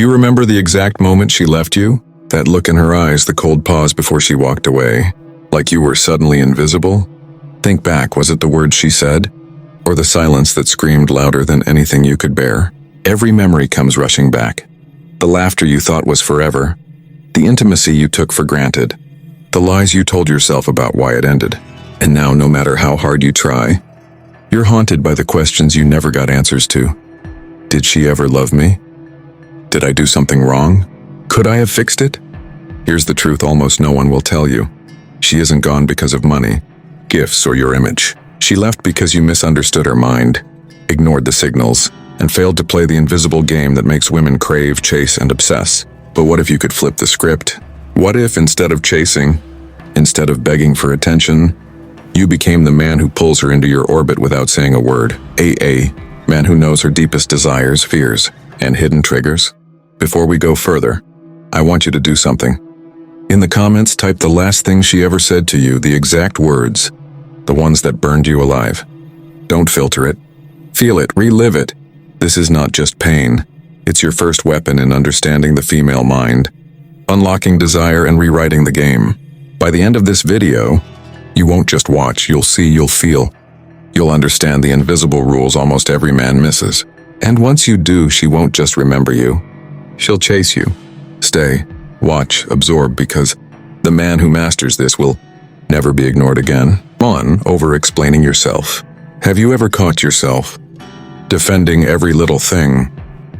you remember the exact moment she left you? That look in her eyes, the cold pause before she walked away, like you were suddenly invisible? Think back, was it the words she said? Or the silence that screamed louder than anything you could bear? Every memory comes rushing back. The laughter you thought was forever, the intimacy you took for granted, the lies you told yourself about why it ended. And now, no matter how hard you try, you're haunted by the questions you never got answers to. Did she ever love me? Did I do something wrong? Could I have fixed it? Here's the truth almost no one will tell you. She isn't gone because of money, gifts, or your image. She left because you misunderstood her mind, ignored the signals, and failed to play the invisible game that makes women crave, chase, and obsess. But what if you could flip the script? What if, instead of chasing, instead of begging for attention, you became the man who pulls her into your orbit without saying a word? A man who knows her deepest desires, fears, and hidden triggers? Before we go further, I want you to do something. In the comments, type the last thing she ever said to you, the exact words, the ones that burned you alive. Don't filter it. Feel it, relive it. This is not just pain. It's your first weapon in understanding the female mind, unlocking desire and rewriting the game. By the end of this video, you won't just watch, you'll see, you'll feel. You'll understand the invisible rules almost every man misses. And once you do, she won't just remember you. She'll chase you. Stay, watch, absorb, because the man who masters this will never be ignored again. Over-explaining yourself. Have you ever caught yourself defending every little thing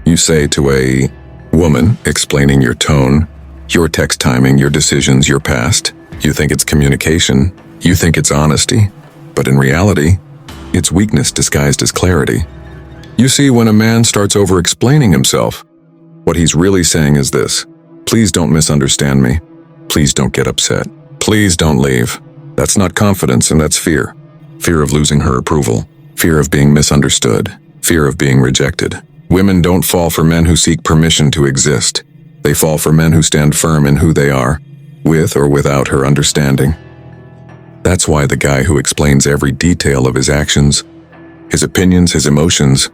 you say to a woman, explaining your tone, your text timing, your decisions, your past? You think it's communication, you think it's honesty, but in reality, it's weakness disguised as clarity. You see, when a man starts over-explaining himself, what he's really saying is this: please don't misunderstand me. Please don't get upset. Please don't leave. That's not confidence, and that's fear. Fear of losing her approval. Fear of being misunderstood. Fear of being rejected. Women don't fall for men who seek permission to exist. They fall for men who stand firm in who they are, with or without her understanding. That's why the guy who explains every detail of his actions, his opinions, his emotions,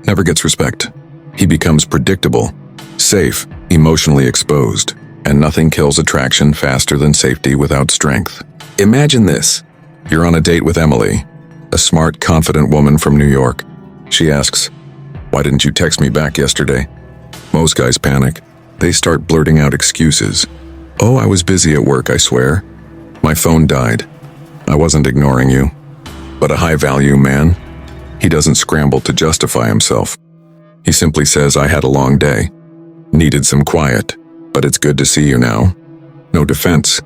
never gets respect. He becomes predictable, safe, emotionally exposed, and nothing kills attraction faster than safety without strength. Imagine this. You're on a date with Emily, a smart, confident woman from New York. She asks, "Why didn't you text me back yesterday?" Most guys panic. They start blurting out excuses. "Oh, I was busy at work, I swear. My phone died. I wasn't ignoring you." But a high-value man, he doesn't scramble to justify himself. He simply says, "I had a long day. Needed some quiet, but it's good to see you now." No defense,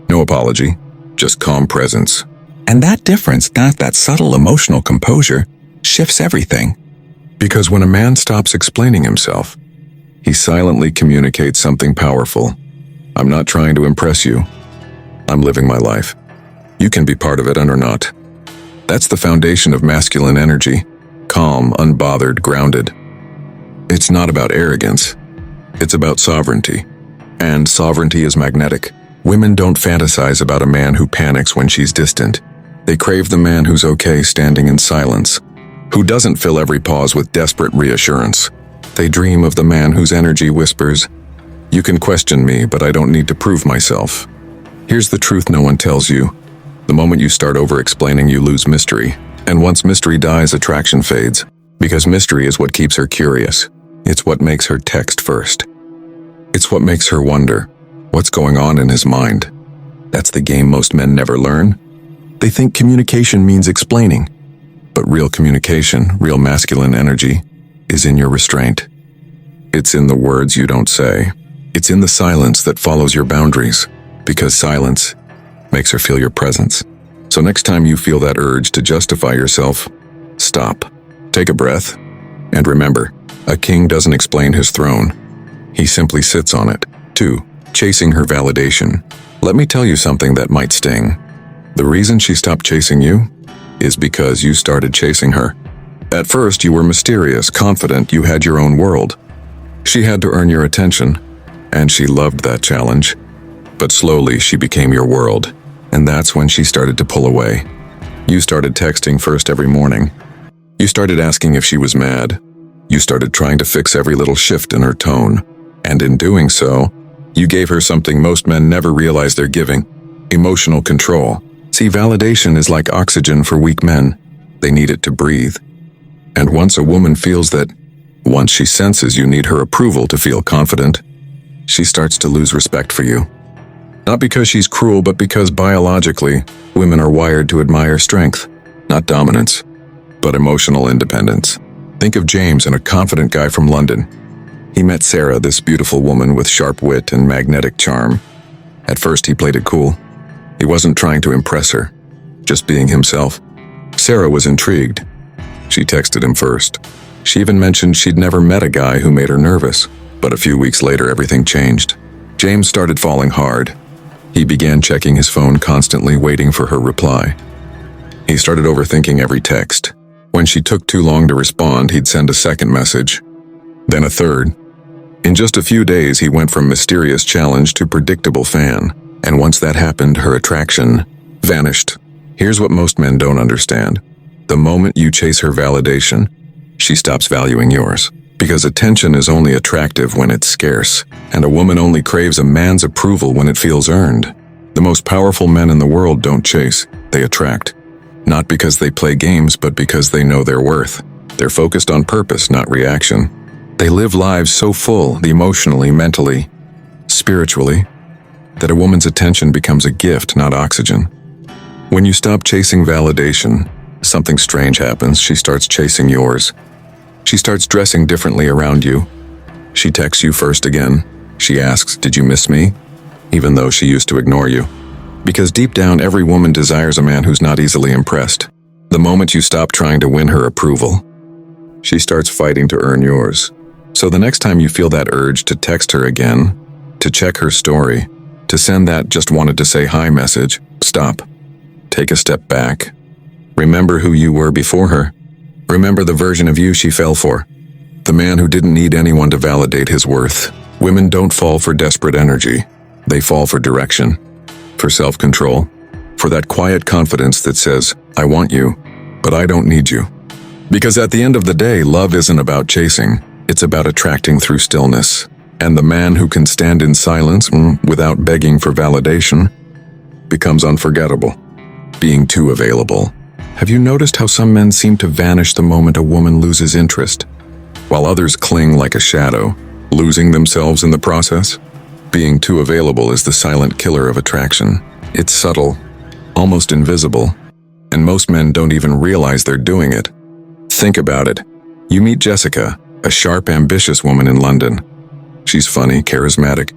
no apology, just calm presence. And that difference, that subtle emotional composure, shifts everything. Because when a man stops explaining himself, he silently communicates something powerful. "I'm not trying to impress you. I'm living my life. You can be part of it or not." That's the foundation of masculine energy. Calm, unbothered, grounded. It's not about arrogance. It's about sovereignty. And sovereignty is magnetic. Women don't fantasize about a man who panics when she's distant. They crave the man who's okay standing in silence, who doesn't fill every pause with desperate reassurance. They dream of the man whose energy whispers, "You can question me, but I don't need to prove myself." Here's the truth no one tells you. The moment you start over-explaining, you lose mystery. And once mystery dies, attraction fades. Because mystery is what keeps her curious. It's what makes her text first. It's what makes her wonder, what's going on in his mind? That's the game most men never learn. They think communication means explaining. But real communication, real masculine energy, is in your restraint. It's in the words you don't say. It's in the silence that follows your boundaries. Because silence makes her feel your presence. So next time you feel that urge to justify yourself, stop, take a breath, and remember, a king doesn't explain his throne. He simply sits on it. 2. Chasing her validation. Let me tell you something that might sting. The reason she stopped chasing you is because you started chasing her. At first, you were mysterious, confident, you had your own world. She had to earn your attention, and she loved that challenge. But slowly, she became your world, and that's when she started to pull away. You started texting first every morning. You started asking if she was mad. You started trying to fix every little shift in her tone. And in doing so, you gave her something most men never realize they're giving: emotional control. See, validation is like oxygen for weak men. They need it to breathe. And once a woman feels that, once she senses you need her approval to feel confident, she starts to lose respect for you. Not because she's cruel, but because biologically, women are wired to admire strength, not dominance, but emotional independence. Think of James, and a confident guy from London. He met Sarah, this beautiful woman with sharp wit and magnetic charm. At first, he played it cool. He wasn't trying to impress her, just being himself. Sarah was intrigued. She texted him first. She even mentioned she'd never met a guy who made her nervous. But a few weeks later, everything changed. James started falling hard. He began checking his phone constantly, waiting for her reply. He started overthinking every text. When she took too long to respond, he'd send a second message, then a third. In just a few days, he went from mysterious challenge to predictable fan. And once that happened, her attraction vanished. Here's what most men don't understand. The moment you chase her validation, she stops valuing yours. Because attention is only attractive when it's scarce, and a woman only craves a man's approval when it feels earned. The most powerful men in the world don't chase, they attract. Not because they play games, but because they know their worth. They're focused on purpose, not reaction. They live lives so full, emotionally, mentally, spiritually, that a woman's attention becomes a gift, not oxygen. When you stop chasing validation, something strange happens. She starts chasing yours. She starts dressing differently around you. She texts you first again. She asks, "Did you miss me?" Even though she used to ignore you. Because deep down, every woman desires a man who's not easily impressed. The moment you stop trying to win her approval, she starts fighting to earn yours. So the next time you feel that urge to text her again, to check her story, to send that "just wanted to say hi" message, stop. Take a step back. Remember who you were before her. Remember the version of you she fell for. The man who didn't need anyone to validate his worth. Women don't fall for desperate energy. They fall for direction, for self-control, for that quiet confidence that says, "I want you, but I don't need you." Because at the end of the day, love isn't about chasing. It's about attracting through stillness. And the man who can stand in silence without begging for validation becomes unforgettable. Being too available. Have you noticed how some men seem to vanish the moment a woman loses interest, while others cling like a shadow, losing themselves in the process? Being too available is the silent killer of attraction. It's subtle, almost invisible, and most men don't even realize they're doing it. Think about it. You meet Jessica, a sharp, ambitious woman in London. She's funny, charismatic,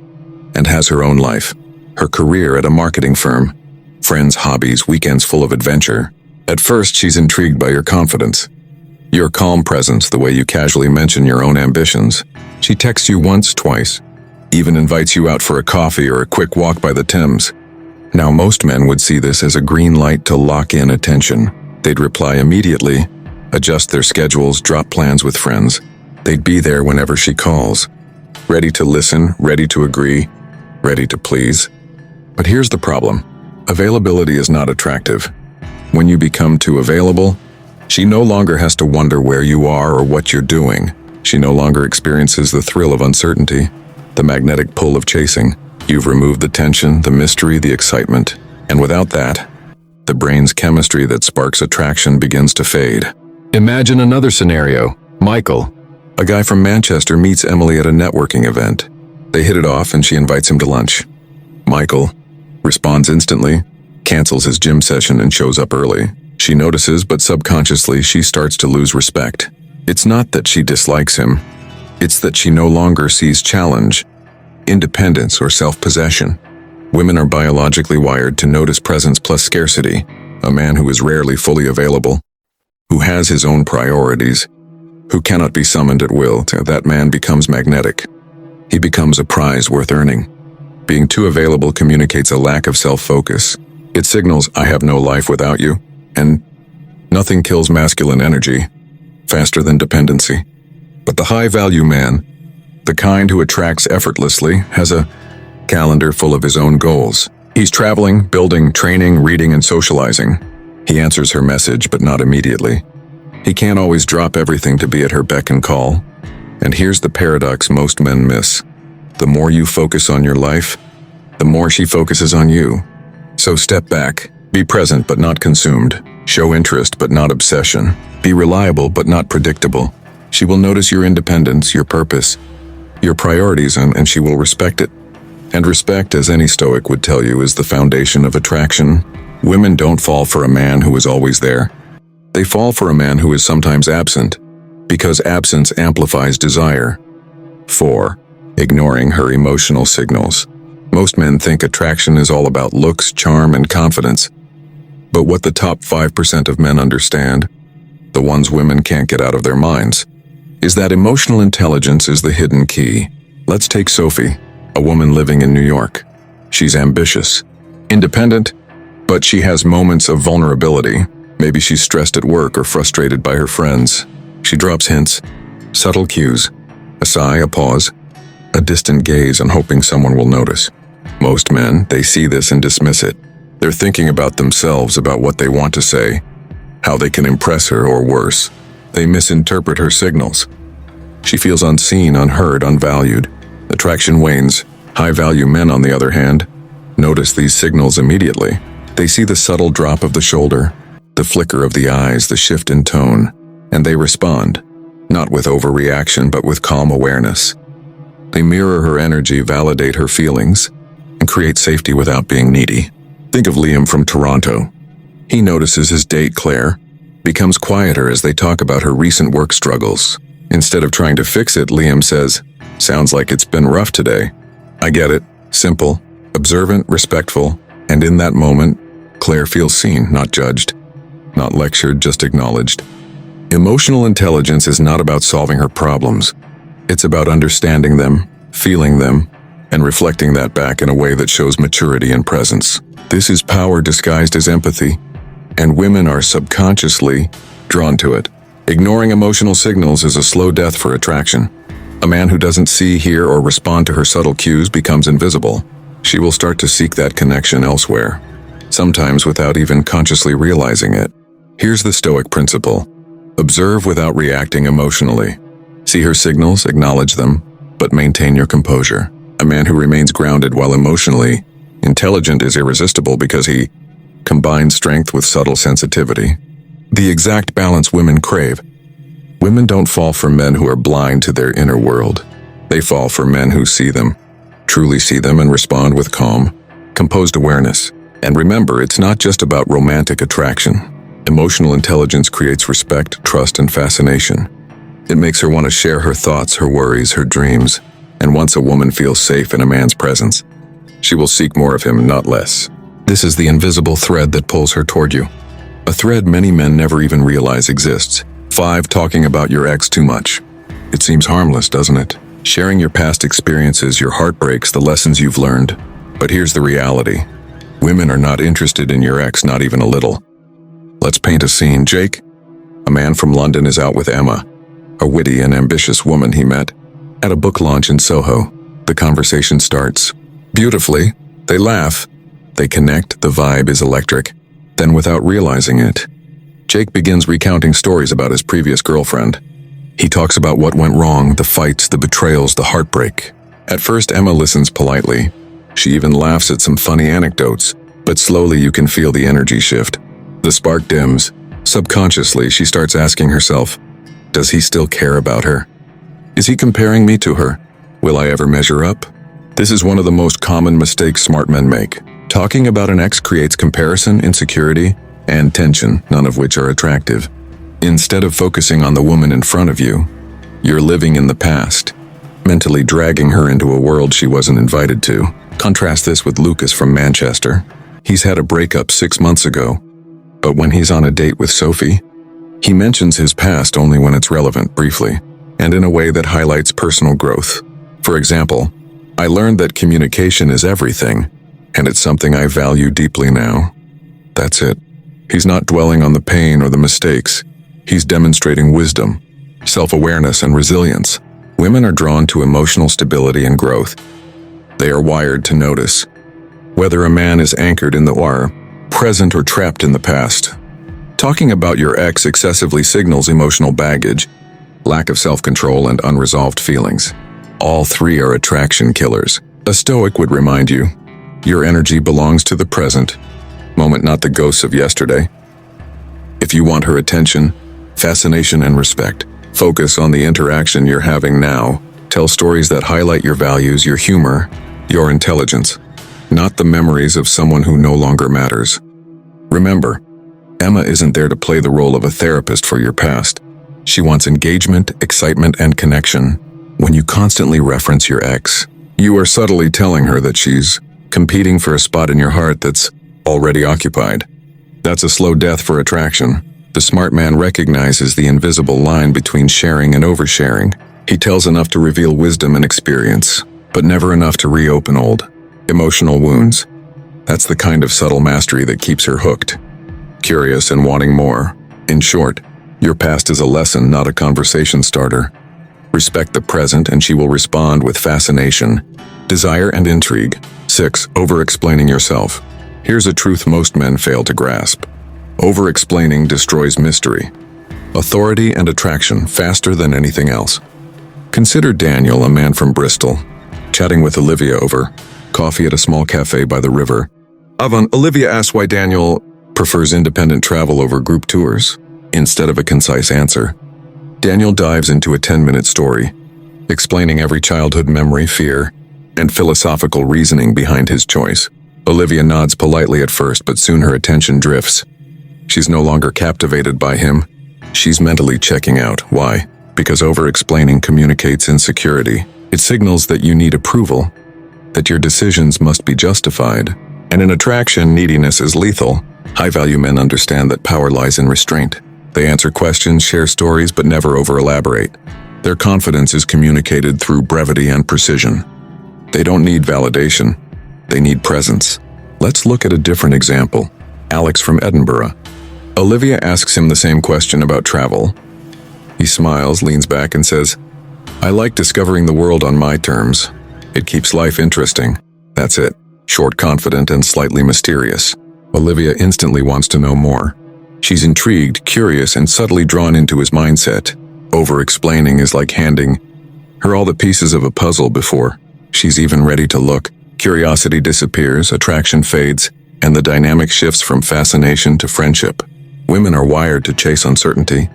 and has her own life. Her career at a marketing firm, friends, hobbies, weekends full of adventure. At first, she's intrigued by your confidence, your calm presence, the way you casually mention your own ambitions. She texts you once, twice, even invites you out for a coffee or a quick walk by the Thames. Now, most men would see this as a green light to lock in attention. They'd reply immediately, adjust their schedules, drop plans with friends. They'd be there whenever she calls, ready to listen, ready to agree, ready to please. But here's the problem. Availability is not attractive. When you become too available, she no longer has to wonder where you are or what you're doing. She no longer experiences the thrill of uncertainty, the magnetic pull of chasing. You've removed the tension, the mystery, the excitement. And without that, the brain's chemistry that sparks attraction begins to fade. Imagine another scenario. Michael, a guy from Manchester, meets Emily at a networking event. They hit it off and she invites him to lunch. Michael responds instantly, cancels his gym session and shows up early. She notices, but subconsciously she starts to lose respect. It's not that she dislikes him. It's that she no longer sees challenge, independence, or self-possession. Women are biologically wired to notice presence plus scarcity. A man who is rarely fully available, who has his own priorities, who cannot be summoned at will, that man becomes magnetic. He becomes a prize worth earning. Being too available communicates a lack of self-focus. It signals, "I have no life without you," and nothing kills masculine energy faster than dependency. But the high-value man, the kind who attracts effortlessly, has a calendar full of his own goals. He's traveling, building, training, reading, and socializing. He answers her message, but not immediately. He can't always drop everything to be at her beck and call. And here's the paradox most men miss. The more you focus on your life, the more she focuses on you. So step back. Be present but not consumed. Show interest but not obsession. Be reliable but not predictable. She will notice your independence, your purpose, your priorities, and she will respect it. And respect, as any Stoic would tell you, is the foundation of attraction. Women don't fall for a man who is always there. They fall for a man who is sometimes absent, because absence amplifies desire. 4. Ignoring her emotional signals. Most men think attraction is all about looks, charm, and confidence. But what the top 5% of men understand, the ones women can't get out of their minds, is that emotional intelligence is the hidden key. Let's take Sophie, a woman living in New York. She's ambitious, independent, but she has moments of vulnerability. Maybe she's stressed at work or frustrated by her friends. She drops hints, subtle cues, a sigh, a pause, a distant gaze, and hoping someone will notice. Most men, they see this and dismiss it. They're thinking about themselves, about what they want to say, how they can impress her, or worse, they misinterpret her signals. She feels unseen, unheard, unvalued. Attraction wanes. High-value men, on the other hand, notice these signals immediately. They see the subtle drop of the shoulder, the flicker of the eyes, the shift in tone, and they respond, not with overreaction but with calm awareness. They mirror her energy, validate her feelings, and create safety without being needy. Think of Liam from Toronto. He notices his date, Claire, becomes quieter as they talk about her recent work struggles. Instead of trying to fix it, Liam says, "Sounds like it's been rough today." I get it. Simple, observant, respectful, and in that moment, Claire feels seen, not judged, not lectured, just acknowledged. Emotional intelligence is not about solving her problems. It's about understanding them, feeling them, and reflecting that back in a way that shows maturity and presence. This is power disguised as empathy, and women are subconsciously drawn to it. Ignoring emotional signals is a slow death for attraction. A man who doesn't see, hear, or respond to her subtle cues becomes invisible. She will start to seek that connection elsewhere, sometimes without even consciously realizing it. Here's the Stoic principle. Observe without reacting emotionally. See her signals, acknowledge them, but maintain your composure. A man who remains grounded while emotionally intelligent is irresistible because he combines strength with subtle sensitivity. The exact balance women crave. Women don't fall for men who are blind to their inner world. They fall for men who see them, truly see them, and respond with calm, composed awareness. And remember, it's not just about romantic attraction. Emotional intelligence creates respect, trust, and fascination. It makes her want to share her thoughts, her worries, her dreams. And once a woman feels safe in a man's presence, she will seek more of him, not less. This is the invisible thread that pulls her toward you. A thread many men never even realize exists. 5. Talking about your ex too much. It seems harmless, doesn't it? Sharing your past experiences, your heartbreaks, the lessons you've learned. But here's the reality. Women are not interested in your ex, not even a little. Let's paint a scene. Jake, a man from London, is out with Emma, a witty and ambitious woman he met at a book launch in Soho. The conversation starts beautifully. They laugh. They connect. The vibe is electric. Then, without realizing it, Jake begins recounting stories about his previous girlfriend. He talks about what went wrong, the fights, the betrayals, the heartbreak. At first, Emma listens politely. She even laughs at some funny anecdotes, but slowly you can feel the energy shift. The spark dims. Subconsciously, she starts asking herself, does he still care about her? Is he comparing me to her? Will I ever measure up? This is one of the most common mistakes smart men make. Talking about an ex creates comparison, insecurity, and tension, none of which are attractive. Instead of focusing on the woman in front of you, you're living in the past, mentally dragging her into a world she wasn't invited to. Contrast this with Lucas from Manchester. He's had a breakup 6 months ago, but when he's on a date with Sophie, he mentions his past only when it's relevant, briefly, and in a way that highlights personal growth. For example, I learned that communication is everything, and it's something I value deeply now. That's it. He's not dwelling on the pain or the mistakes. He's demonstrating wisdom, self-awareness, and resilience. Women are drawn to emotional stability and growth. They are wired to notice whether a man is anchored in the present or trapped in the past. Talking about your ex excessively signals emotional baggage, lack of self-control, and unresolved feelings. All three are attraction killers. A Stoic would remind you, your energy belongs to the present moment, not the ghosts of yesterday. If you want her attention, fascination, and respect, focus on the interaction you're having now. Tell stories that highlight your values, your humor, your intelligence, not the memories of someone who no longer matters. Remember, Emma isn't there to play the role of a therapist for your past. She wants engagement, excitement, and connection. When you constantly reference your ex, you are subtly telling her that she's competing for a spot in your heart that's already occupied. That's a slow death for attraction. The smart man recognizes the invisible line between sharing and oversharing. He tells enough to reveal wisdom and experience, but never enough to reopen old emotional wounds. That's the kind of subtle mastery that keeps her hooked, curious, and wanting more. In short, your past is a lesson, not a conversation starter. Respect the present and she will respond with fascination, desire, and intrigue. 6. Over-explaining yourself. Here's a truth most men fail to grasp. Over-explaining destroys mystery, authority, and attraction faster than anything else. Consider Daniel, a man from Bristol, chatting with Olivia over coffee at a small cafe by the river. Olivia asks why Daniel prefers independent travel over group tours. Instead of a concise answer, Daniel dives into a 10-minute story, explaining every childhood memory, fear, and philosophical reasoning behind his choice. Olivia nods politely at first, but soon her attention drifts. She's no longer captivated by him. She's mentally checking out. Why? Because over-explaining communicates insecurity. It signals that you need approval, that your decisions must be justified. And in attraction, neediness is lethal. High-value men understand that power lies in restraint. They answer questions, share stories, but never over-elaborate. Their confidence is communicated through brevity and precision. They don't need validation. They need presence. Let's look at a different example. Alex from Edinburgh. Olivia asks him the same question about travel. He smiles, leans back, and says, "I like discovering the world on my terms. It keeps life interesting." That's it. Short, confident, and slightly mysterious. Olivia instantly wants to know more. She's intrigued, curious, and subtly drawn into his mindset. Over-explaining is like handing her all the pieces of a puzzle before she's even ready to look. Curiosity disappears, attraction fades, and the dynamic shifts from fascination to friendship. Women are wired to chase uncertainty,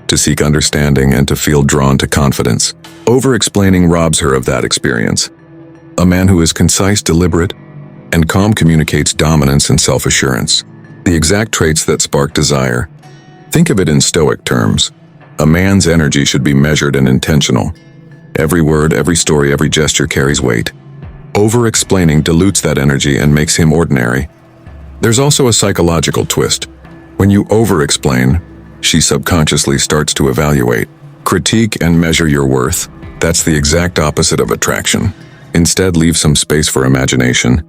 to seek understanding, and to feel drawn to confidence. Over-explaining robs her of that experience. A man who is concise, deliberate, and calm communicates dominance and self-assurance, the exact traits that spark desire. Think of it in Stoic terms. A man's energy should be measured and intentional. Every word, every story, every gesture carries weight. Over-explaining dilutes that energy and makes him ordinary. There's also a psychological twist. When you over-explain, she subconsciously starts to evaluate, critique, and measure your worth. That's the exact opposite of attraction. Instead, leave some space for imagination,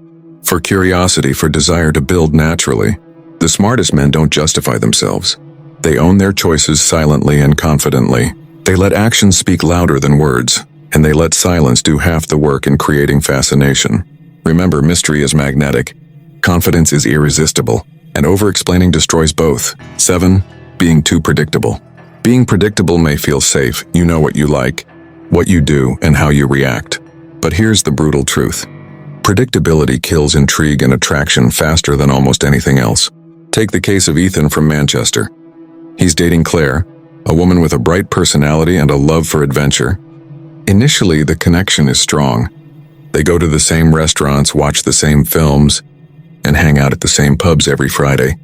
for curiosity, for desire to build naturally. The smartest men don't justify themselves. They own their choices silently and confidently. They let actions speak louder than words, and they let silence do half the work in creating fascination. Remember, mystery is magnetic, confidence is irresistible, and over-explaining destroys both. 7. Being too predictable. Being predictable may feel safe. You know what you like, what you do, and how you react. But here's the brutal truth. Predictability kills intrigue and attraction faster than almost anything else. Take the case of Ethan from Manchester. He's dating Claire, a woman with a bright personality and a love for adventure. Initially, the connection is strong. They go to the same restaurants, watch the same films, and hang out at the same pubs every Friday.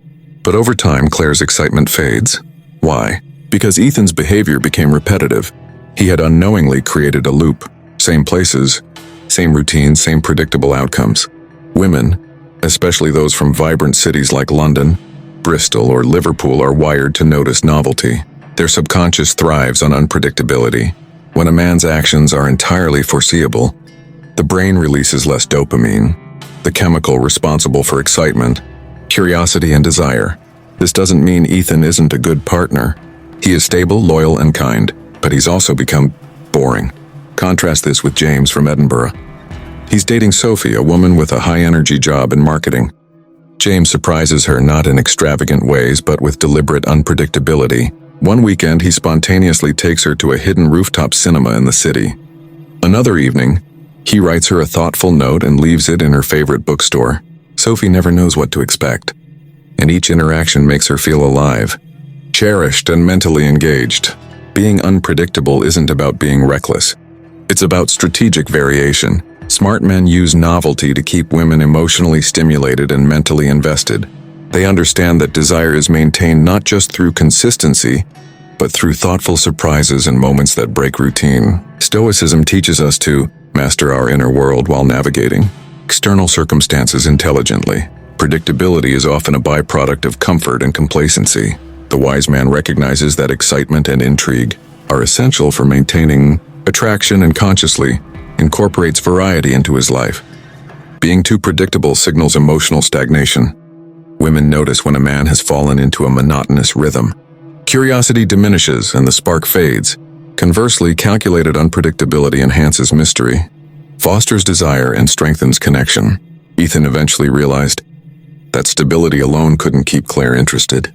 But over time, Claire's excitement fades. Why? Because Ethan's behavior became repetitive. He had unknowingly created a loop. Same places, same routines, same predictable outcomes. Women, especially those from vibrant cities like London, Bristol, or Liverpool, are wired to notice novelty. Their subconscious thrives on unpredictability. When a man's actions are entirely foreseeable, the brain releases less dopamine, the chemical responsible for excitement, curiosity, and desire. This doesn't mean Ethan isn't a good partner. He is stable, loyal, and kind, but he's also become boring. Contrast this with James from Edinburgh. He's dating Sophie, a woman with a high-energy job in marketing. James surprises her not in extravagant ways, but with deliberate unpredictability. One weekend, he spontaneously takes her to a hidden rooftop cinema in the city. Another evening, he writes her a thoughtful note and leaves it in her favorite bookstore. Sophie never knows what to expect, and each interaction makes her feel alive, cherished and mentally engaged. Being unpredictable isn't about being reckless. It's about strategic variation. Smart men use novelty to keep women emotionally stimulated and mentally invested. They understand that desire is maintained not just through consistency, but through thoughtful surprises and moments that break routine. Stoicism teaches us to master our inner world while navigating external circumstances intelligently. Predictability is often a byproduct of comfort and complacency. The wise man recognizes that excitement and intrigue are essential for maintaining attraction and consciously incorporates variety into his life. Being too predictable signals emotional stagnation. Women notice when a man has fallen into a monotonous rhythm. Curiosity diminishes and the spark fades. Conversely, calculated unpredictability enhances mystery, fosters desire, and strengthens connection. Ethan eventually realized that stability alone couldn't keep Claire interested.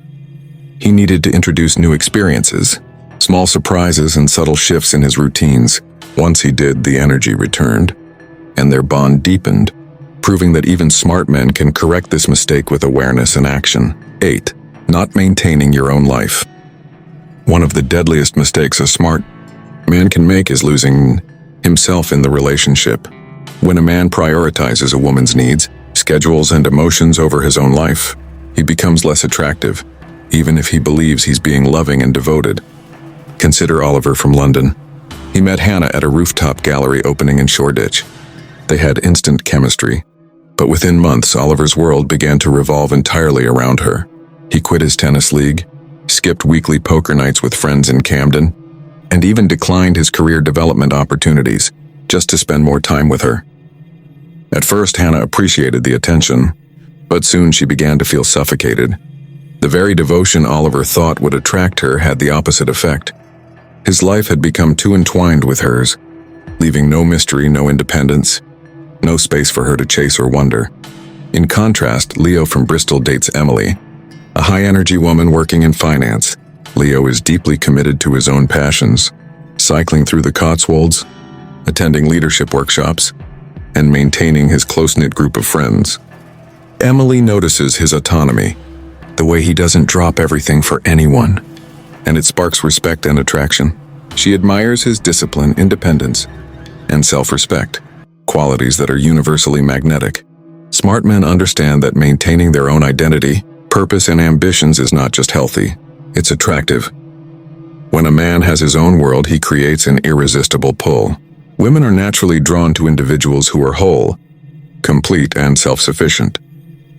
He needed to introduce new experiences, small surprises and subtle shifts in his routines. Once he did, the energy returned, and their bond deepened, proving that even smart men can correct this mistake with awareness and action. 8. Not maintaining your own life. One of the deadliest mistakes a smart man can make is losing himself in the relationship. When a man prioritizes a woman's needs, schedules, and emotions over his own life, he becomes less attractive, even if he believes he's being loving and devoted. Consider Oliver from London. He met Hannah at a rooftop gallery opening in Shoreditch. They had instant chemistry, but within months, Oliver's world began to revolve entirely around her. He quit his tennis league, skipped weekly poker nights with friends in Camden, and even declined his career development opportunities just to spend more time with her. At first, Hannah appreciated the attention, but soon she began to feel suffocated. The very devotion Oliver thought would attract her had the opposite effect. His life had become too entwined with hers, leaving no mystery, no independence, no space for her to chase or wonder. In contrast, Leo from Bristol dates Emily, a high-energy woman working in finance. Leo is deeply committed to his own passions, cycling through the Cotswolds, attending leadership workshops, and maintaining his close-knit group of friends. Emily notices his autonomy, the way he doesn't drop everything for anyone, and it sparks respect and attraction. She admires his discipline, independence, and self-respect, qualities that are universally magnetic. Smart men understand that maintaining their own identity, purpose, and ambitions is not just healthy, it's attractive. When a man has his own world, he creates an irresistible pull. Women are naturally drawn to individuals who are whole, complete, and self-sufficient.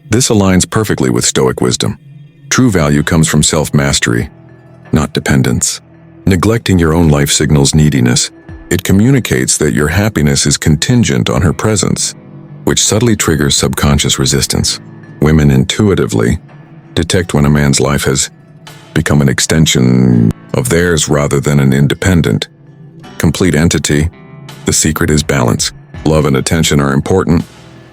This aligns perfectly with Stoic wisdom. True value comes from self-mastery, not dependence. Neglecting your own life signals neediness. It communicates that your happiness is contingent on her presence, which subtly triggers subconscious resistance. Women intuitively detect when a man's life has become an extension of theirs rather than an independent, complete entity. The secret is balance. Love and attention are important,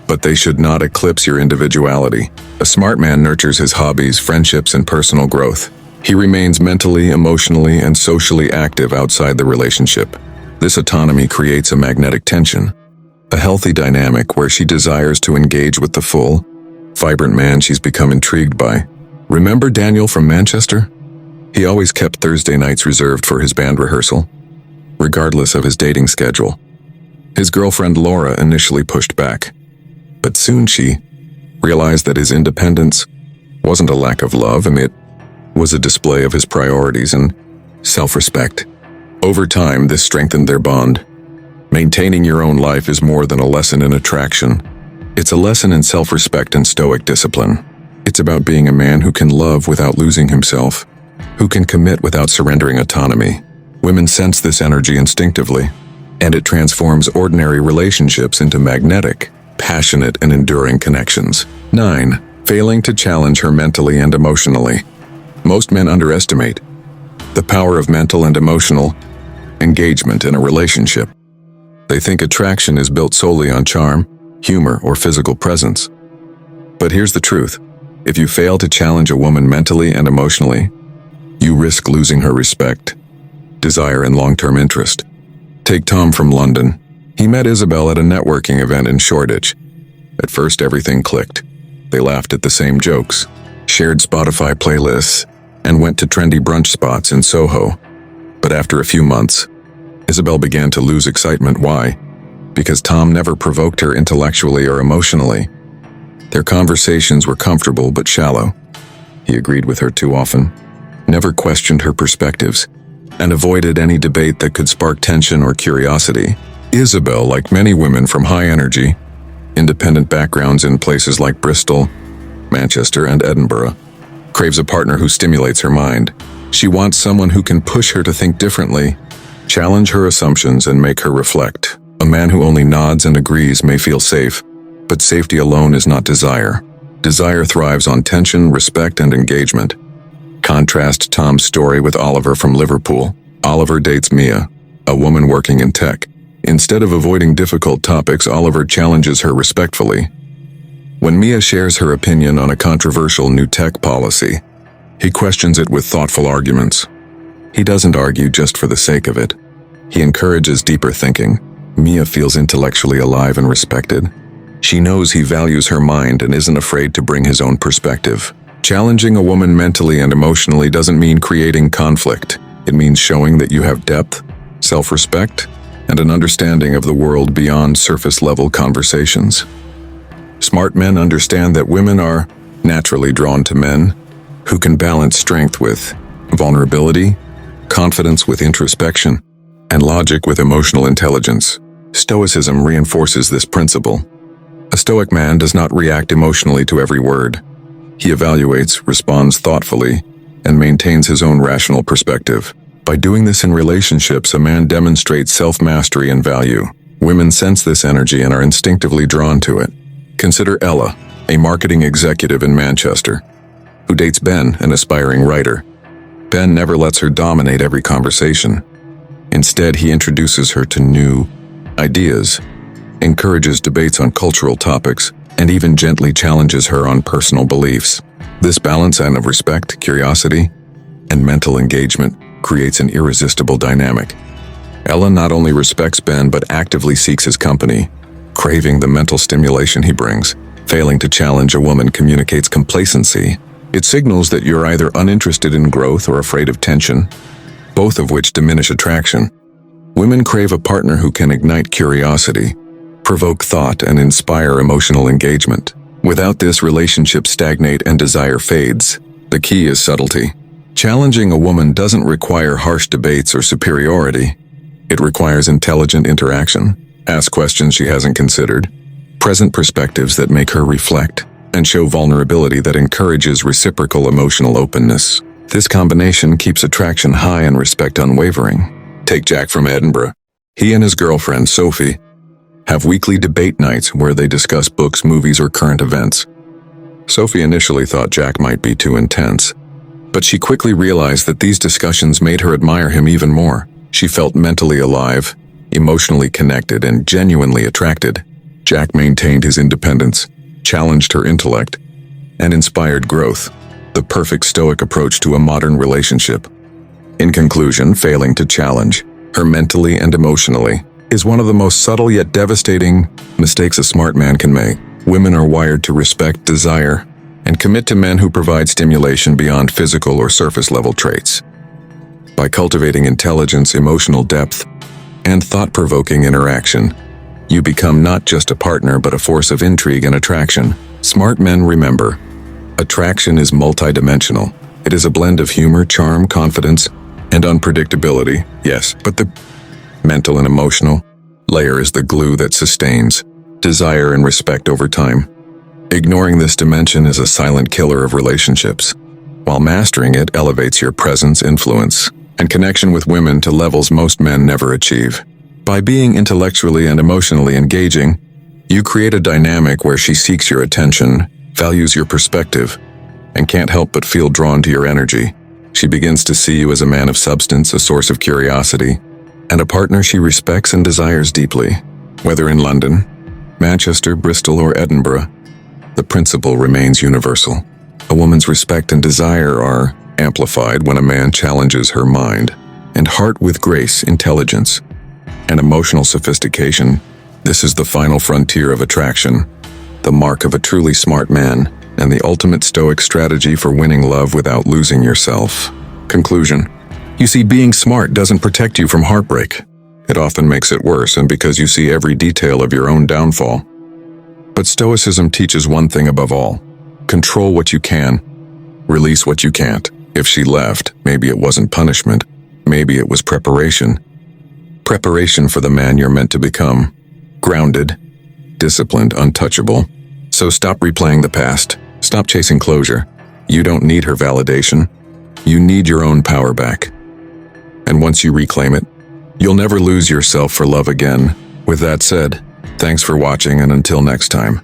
but they should not eclipse your individuality. A smart man nurtures his hobbies, friendships, and personal growth. He remains mentally, emotionally, and socially active outside the relationship. This autonomy creates a magnetic tension, a healthy dynamic where she desires to engage with the full, vibrant man she's become intrigued by. Remember Daniel from Manchester? He always kept Thursday nights reserved for his band rehearsal, regardless of his dating schedule. His girlfriend Laura initially pushed back, but soon she realized that his independence wasn't a lack of love, and it was a display of his priorities and self-respect. Over time, this strengthened their bond. Maintaining your own life is more than a lesson in attraction. It's a lesson in self-respect and Stoic discipline. It's about being a man who can love without losing himself, who can commit without surrendering autonomy. Women sense this energy instinctively, and it transforms ordinary relationships into magnetic, passionate, and enduring connections. 9. Failing to challenge her mentally and emotionally. Most men underestimate the power of mental and emotional engagement in a relationship. They think attraction is built solely on charm, humor, or physical presence. But here's the truth. If you fail to challenge a woman mentally and emotionally, you risk losing her respect, desire, and long-term interest. Take Tom from London. He met Isabel at a networking event in Shoreditch. At first, everything clicked. They laughed at the same jokes, shared Spotify playlists, and went to trendy brunch spots in Soho. But after a few months, Isabel began to lose excitement. Why? Because Tom never provoked her intellectually or emotionally. Their conversations were comfortable but shallow. He agreed with her too often, never questioned her perspectives, and avoided any debate that could spark tension or curiosity. Isabel, like many women from high-energy, independent backgrounds in places like Bristol, Manchester, and Edinburgh, craves a partner who stimulates her mind. She wants someone who can push her to think differently, challenge her assumptions, and make her reflect. A man who only nods and agrees may feel safe, but safety alone is not desire. Desire thrives on tension, respect, and engagement. Contrast Tom's story with Oliver from Liverpool. Oliver dates Mia, a woman working in tech. Instead of avoiding difficult topics, Oliver challenges her respectfully. When Mia shares her opinion on a controversial new tech policy, he questions it with thoughtful arguments. He doesn't argue just for the sake of it. He encourages deeper thinking. Mia feels intellectually alive and respected. She knows he values her mind and isn't afraid to bring his own perspective. Challenging a woman mentally and emotionally doesn't mean creating conflict. It means showing that you have depth, self-respect, and an understanding of the world beyond surface-level conversations. Smart men understand that women are naturally drawn to men who can balance strength with vulnerability, confidence with introspection, and logic with emotional intelligence. Stoicism reinforces this principle. A Stoic man does not react emotionally to every word. He evaluates, responds thoughtfully, and maintains his own rational perspective. By doing this in relationships, a man demonstrates self-mastery and value. Women sense this energy and are instinctively drawn to it. Consider Ella, a marketing executive in Manchester, who dates Ben, an aspiring writer. Ben never lets her dominate every conversation. Instead, he introduces her to new ideas, encourages debates on cultural topics, and even gently challenges her on personal beliefs. This balance of respect, curiosity, and mental engagement creates an irresistible dynamic. Ella not only respects Ben but actively seeks his company, craving the mental stimulation he brings. Failing to challenge a woman communicates complacency. It signals that you're either uninterested in growth or afraid of tension, both of which diminish attraction. Women crave a partner who can ignite curiosity, provoke thought, and inspire emotional engagement. Without this, relationships stagnate and desire fades. The key is subtlety. Challenging a woman doesn't require harsh debates or superiority. It requires intelligent interaction. Ask questions she hasn't considered, present perspectives that make her reflect, and show vulnerability that encourages reciprocal emotional openness. This combination keeps attraction high and respect unwavering. Take Jack from Edinburgh. He and his girlfriend, Sophie, have weekly debate nights where they discuss books, movies, or current events. Sophie initially thought Jack might be too intense, but she quickly realized that these discussions made her admire him even more. She felt mentally alive, emotionally connected, and genuinely attracted. Jack maintained his independence, challenged her intellect, and inspired growth, the perfect Stoic approach to a modern relationship. In conclusion, failing to challenge her mentally and emotionally is one of the most subtle yet devastating mistakes a smart man can make. Women are wired to respect, desire, and commit to men who provide stimulation beyond physical or surface-level traits. By cultivating intelligence, emotional depth, and thought-provoking interaction, you become not just a partner but a force of intrigue and attraction. Smart men remember, attraction is multidimensional. It is a blend of humor, charm, confidence, and unpredictability, yes, but the mental and emotional layer is the glue that sustains desire and respect over time. Ignoring this dimension is a silent killer of relationships, while mastering it elevates your presence, influence, and connection with women to levels most men never achieve. By being intellectually and emotionally engaging, you create a dynamic where she seeks your attention, values your perspective, and can't help but feel drawn to your energy. She begins to see you as a man of substance, a source of curiosity, and a partner she respects and desires deeply. Whether in London, Manchester, Bristol, or Edinburgh, the principle remains universal. A woman's respect and desire are amplified when a man challenges her mind and heart with grace, intelligence, and emotional sophistication. This is the final frontier of attraction, the mark of a truly smart man, and the ultimate Stoic strategy for winning love without losing yourself. Conclusion. You see, being smart doesn't protect you from heartbreak. It often makes it worse, and because you see every detail of your own downfall. But Stoicism teaches one thing above all. Control what you can, release what you can't. If she left, maybe it wasn't punishment, maybe it was preparation. Preparation for the man you're meant to become. Grounded, disciplined, untouchable. So stop replaying the past. Stop chasing closure. You don't need her validation. You need your own power back. And once you reclaim it, you'll never lose yourself for love again. With that said, thanks for watching, and until next time.